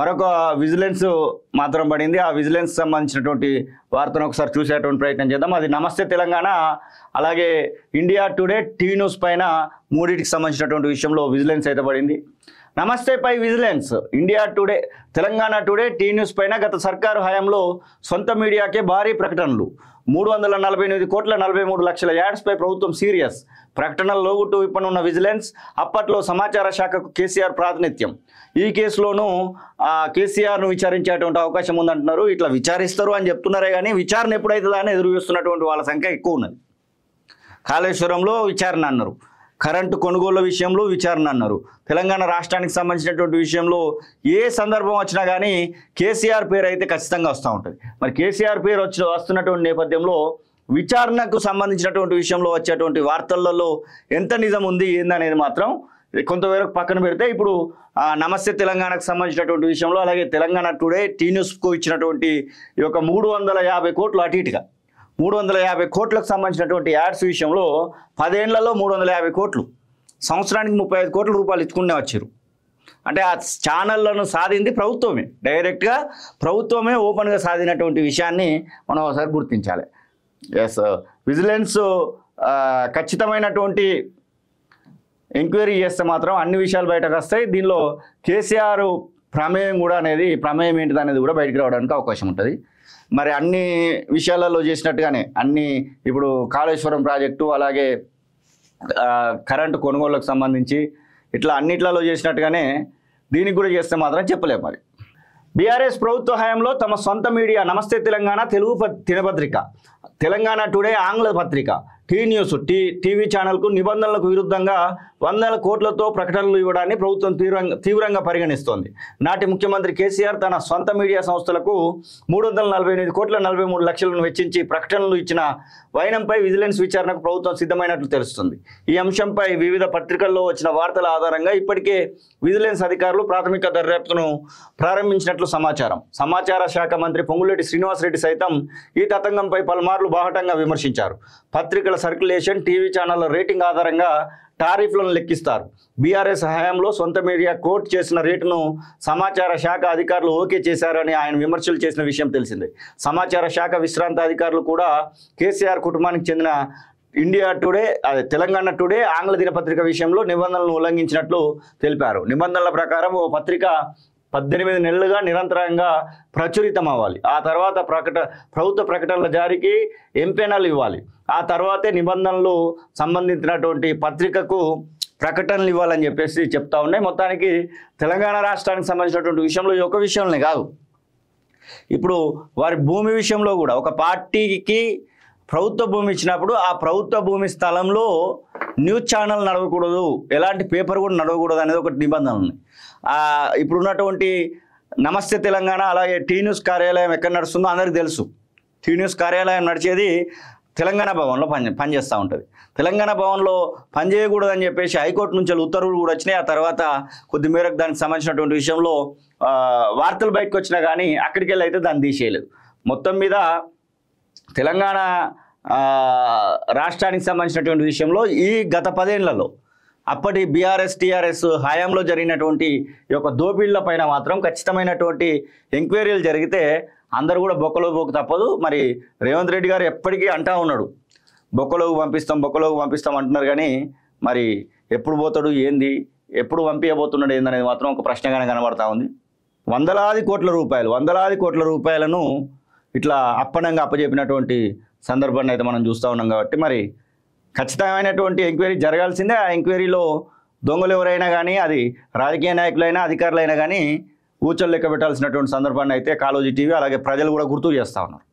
మరొక విజిలెన్స్ మాత్రం పడింది. ఆ విజిలెన్స్ సంబంధించినటువంటి వార్తను ఒకసారి చూసేటువంటి ప్రయత్నం చేద్దాం. అది నమస్తే తెలంగాణ, అలాగే ఇండియా టుడే, టీవీ న్యూస్ పైన మూడింటికి సంబంధించినటువంటి విషయంలో విజిలెన్స్ అయితే పడింది. నమస్తే పై vigilance, India today, Telangana today, TV news పైన గత సర్కారు హయాంలో సొంత మీడియాకే భారీ ప్రకటనలు. 348 కోట్ల 43 లక్షల యాడ్స్పై ప్రభుత్వం సీరియస్. ప్రకటనలు లోగుట్టు విప్పనున్న విజిలెన్స్. అప్పట్లో సమాచార శాఖకు కేసీఆర్ ప్రాతినిధ్యం. ఈ కేసులోనూ కేసీఆర్ను విచారించేటువంటి అవకాశం ఉందంటున్నారు. ఇట్లా విచారిస్తారు అని చెప్తున్నారే కానీ విచారణ ఎప్పుడైతుందా అని ఎదురు చూస్తున్నటువంటి వాళ్ళ సంఖ్య ఎక్కువ ఉన్నది. కాళేశ్వరంలో విచారణ అన్నారు, కరెంటు కొనుగోళ్ల విషయంలో విచారణ అన్నారు, తెలంగాణ రాష్ట్రానికి సంబంధించినటువంటి విషయంలో ఏ సందర్భం వచ్చినా కానీ కేసీఆర్ పేరు అయితే ఖచ్చితంగా వస్తూ ఉంటుంది. మరి కేసీఆర్ పేరు వస్తున్నటువంటి నేపథ్యంలో విచారణకు సంబంధించినటువంటి విషయంలో వచ్చేటువంటి వార్తలలో ఎంత నిజం ఉంది ఏందనేది మాత్రం కొంతవరకు పక్కన పెడితే, ఇప్పుడు నమస్తే తెలంగాణకు సంబంధించినటువంటి విషయంలో, అలాగే తెలంగాణ టుడే, టీ న్యూస్కు ఇచ్చినటువంటి ఈ యొక్క 350 కోట్లు అటు ఇటుగా 350 కోట్లకు సంబంధించినటువంటి యాడ్స్ విషయంలో 10 ఏళ్లలో 350 కోట్లు, సంవత్సరానికి 35 కోట్ల రూపాయలు ఇచ్చుకునే వచ్చారు. అంటే ఆ ఛానళ్లను సాధింది ప్రభుత్వమే, డైరెక్ట్గా ప్రభుత్వమే ఓపెన్గా సాధినటువంటి విషయాన్ని మనం ఒకసారి గుర్తించాలి. ఎస్, విజిలెన్స్ ఖచ్చితమైనటువంటి ఎంక్వైరీ చేస్తే మాత్రం అన్ని విషయాలు బయటకు వస్తాయి. దీనిలో కేసీఆర్ ప్రమేయం ఏంటిది అనేది కూడా బయటకు రావడానికి అవకాశం ఉంటుంది. మరి అన్ని విషయాలలో చేసినట్టుగానే అన్ని, ఇప్పుడు కాళేశ్వరం ప్రాజెక్టు, అలాగే కరెంటు కొనుగోళ్లకు సంబంధించి ఇట్లా అన్నిట్లలో చేసినట్టుగానే దీనికి కూడా చేస్తే మాత్రం చెప్పలేము. మరి బీఆర్ఎస్ ప్రభుత్వ హయాంలో తమ సొంత మీడియా నమస్తే తెలంగాణ తెలుగు దినపత్రిక, తెలంగాణ టుడే ఆంగ్ల పత్రిక, టీ న్యూస్ టీవీ ఛానల్కు నిబంధనలకు విరుద్ధంగా 100 కోట్లతో ప్రకటనలు ఇవ్వడాన్ని ప్రభుత్వం తీవ్రంగా పరిగణిస్తోంది. నాటి ముఖ్యమంత్రి కేసీఆర్ తన సొంత మీడియా సంస్థలకు 348 కోట్ల 43 లక్షలను వెచ్చించి ప్రకటనలు ఇచ్చిన వైనంపై విజిలెన్స్ విచారణకు ప్రభుత్వం సిద్ధమైనట్లు తెలుస్తుంది. ఈ అంశంపై వివిధ పత్రికల్లో వచ్చిన వార్తల ఆధారంగా ఇప్పటికే విజిలెన్స్ అధికారులు ప్రాథమిక దర్యాప్తును ప్రారంభించినట్లు సమాచారం. సమాచార శాఖ మంత్రి పొంగులేటి శ్రీనివాసరెడ్డి సైతం ఈ తతంగంపై పలుమార్లు బాహటంగా విమర్శించారు. పత్రికల సర్క్యులేషన్, టీవీ ఛానళ్ల రేటింగ్ ఆధారంగా టారిఫ్లను లెక్కిస్తారు. బీఆర్ఎస్ హయాంలో సొంత మీడియా కోట్ చేసిన రేటును సమాచార శాఖ అధికారులు ఓకే చేశారని ఆయన విమర్శలు చేసిన విషయం తెలిసిందే. సమాచార శాఖ విశ్రాంత అధికారులు కూడా కేసీఆర్ కుటుంబానికి చెందిన ఇండియా టుడే, తెలంగాణ టుడే ఆంగ్ల దినపత్రిక విషయంలో నిబంధనలను ఉల్లంఘించినట్లు తెలిపారు. నిబంధనల ప్రకారం ఓ పత్రిక 18 నెలలుగా నిరంతరంగా ప్రచురితం అవ్వాలి. ఆ తర్వాత ప్రభుత్వ ప్రకటనల జారీకి ఎంపెనల్ ఇవ్వాలి. ఆ తర్వాతే నిబంధనలు సంబంధించినటువంటి పత్రికకు ప్రకటనలు ఇవ్వాలని చెప్పేసి చెప్తా ఉన్నాయి. మొత్తానికి తెలంగాణ రాష్ట్రానికి సంబంధించినటువంటి విషయంలో ఈ ఒక విషయంలోనే కాదు, ఇప్పుడు వారి భూమి విషయంలో కూడా ఒక పార్టీకి ప్రభుత్వ భూమి ఇచ్చినప్పుడు ఆ ప్రభుత్వ భూమి స్థలంలో న్యూస్ ఛానల్ నడవకూడదు, ఎలాంటి పేపర్ కూడా నడవకూడదు అనేది ఒకటి నిబంధనలు ఉన్నాయి. ఇప్పుడున్నటువంటి నమస్తే తెలంగాణ, అలాగే టీ న్యూస్ కార్యాలయం ఎక్కడ నడుస్తుందో అందరికీ తెలుసు. టీ న్యూస్ కార్యాలయం నడిచేది తెలంగాణ భవన్లో పనిచేస్తూ ఉంటుంది. తెలంగాణ భవన్లో పనిచేయకూడదని చెప్పేసి హైకోర్టు నుంచి ఉత్తర్వులు కూడా వచ్చినాయి. ఆ తర్వాత కొద్ది మేరకు దానికి సంబంధించినటువంటి విషయంలో వార్తలు బయటకు వచ్చినా కానీ అక్కడికి వెళ్ళి అయితే దాన్ని తీసేయలేదు. మొత్తం మీద తెలంగాణ రాష్ట్రానికి సంబంధించినటువంటి విషయంలో ఈ గత 10 ఏళ్లలో అప్పటి బీఆర్ఎస్ టీఆర్ఎస్ హయాంలో జరిగినటువంటి ఈ యొక్క దోపిడీల పైన మాత్రం ఖచ్చితమైనటువంటి ఎంక్వైరీలు జరిగితే అందరూ కూడా బొక్కలోకి తప్పదు. మరి రేవంత్ రెడ్డి గారు ఎప్పటికీ అంటా ఉన్నాడు, బొక్కలోకి పంపిస్తాం అంటున్నారు. కానీ మరి ఎప్పుడు పోతాడు, ఏంది, ఎప్పుడు పంపించబోతున్నాడు ఏందనేది మాత్రం ఒక ప్రశ్నగానే కనబడతా ఉంది. వందలాది కోట్ల రూపాయలను ఇట్లా అప్పజెప్పినటువంటి సందర్భాన్ని అయితే మనం చూస్తూ ఉన్నాం. కాబట్టి మరి ఖచ్చితమైనటువంటి ఎంక్వైరీ జరగాల్సిందే. ఆ ఎంక్వైరీలో దొంగలు ఎవరైనా కానీ, అది రాజకీయ నాయకులైనా అధికారులైనా కానీ ఊచలు లెక్క పెట్టాల్సినటువంటి సందర్భాన్ని అయితే కాళోజీ టీవీ అలాగే ప్రజలు కూడా గుర్తు చేస్తూ ఉన్నారు.